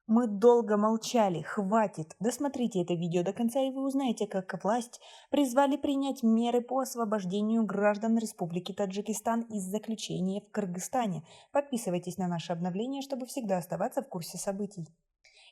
Мы долго молчали, хватит. Досмотрите это видео до конца, и вы узнаете, как власть призвали принять меры по освобождению граждан Республики Таджикистан из заключения в Кыргызстане. Подписывайтесь на наши обновления, чтобы всегда оставаться в курсе событий.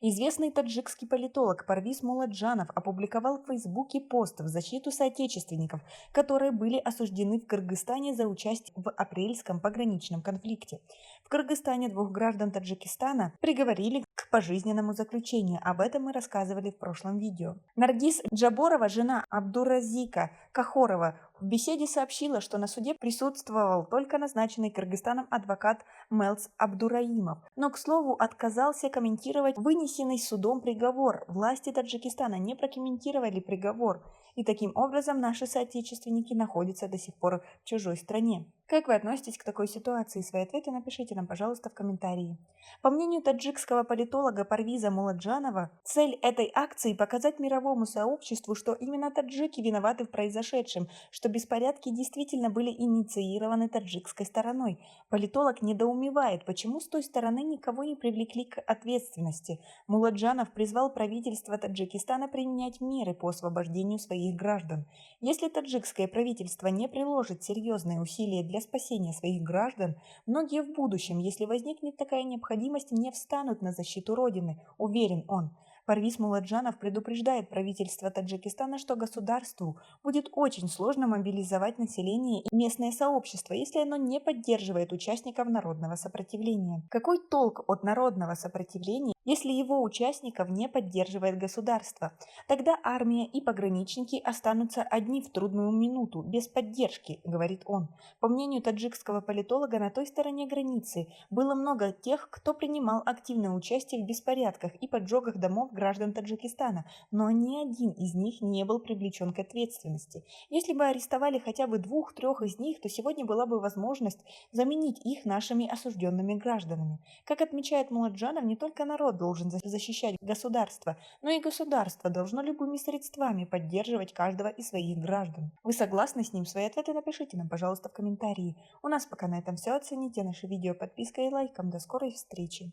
Известный таджикский политолог Парвиз Муладжанов опубликовал в Фейсбуке пост в защиту соотечественников, которые были осуждены в Кыргызстане за участие в апрельском пограничном конфликте. В Кыргызстане двух граждан Таджикистана приговорили к пожизненному заключению. Об этом мы рассказывали в прошлом видео. Наргиз Джаборова, жена Абдуразика Кахорова, в беседе сообщила, что на суде присутствовал только назначенный Кыргызстаном адвокат Мелс Абдураимов, но, к слову, отказался комментировать вынесенный судом приговор. Власти Таджикистана не прокомментировали приговор, и таким образом наши соотечественники находятся до сих пор в чужой стране. Как вы относитесь к такой ситуации? Свои ответы напишите нам, пожалуйста, в комментарии. По мнению таджикского политолога Парвиза Муладжанова, цель этой акции – показать мировому сообществу, что именно таджики виноваты в произошедшем, что беспорядки действительно были инициированы таджикской стороной. Политолог недоумевает, почему с той стороны никого не привлекли к ответственности. Муладжанов призвал правительство Таджикистана принять меры по освобождению своих граждан. Если таджикское правительство не приложит серьезные усилия для спасения своих граждан, многие в будущем, если возникнет такая необходимость, не встанут на защиту Родины, уверен он. Парвиз Муладжанов предупреждает правительство Таджикистана, что государству будет очень сложно мобилизовать население и местное сообщество, если оно не поддерживает участников народного сопротивления. Какой толк от народного сопротивления, если его участников не поддерживает государство? Тогда армия и пограничники останутся одни в трудную минуту, без поддержки, говорит он. По мнению таджикского политолога, на той стороне границы было много тех, кто принимал активное участие в беспорядках и поджогах домов граждан Таджикистана, но ни один из них не был привлечен к ответственности. Если бы арестовали хотя бы 2-3 из них, то сегодня была бы возможность заменить их нашими осужденными гражданами. Как отмечает Муладжанов, не только народ должен защищать государство, но и государство должно любыми средствами поддерживать каждого из своих граждан. Вы согласны с ним? Свои ответы напишите нам, пожалуйста, в комментарии. У нас пока на этом все. Оцените наше видео подпиской и лайком. До скорой встречи!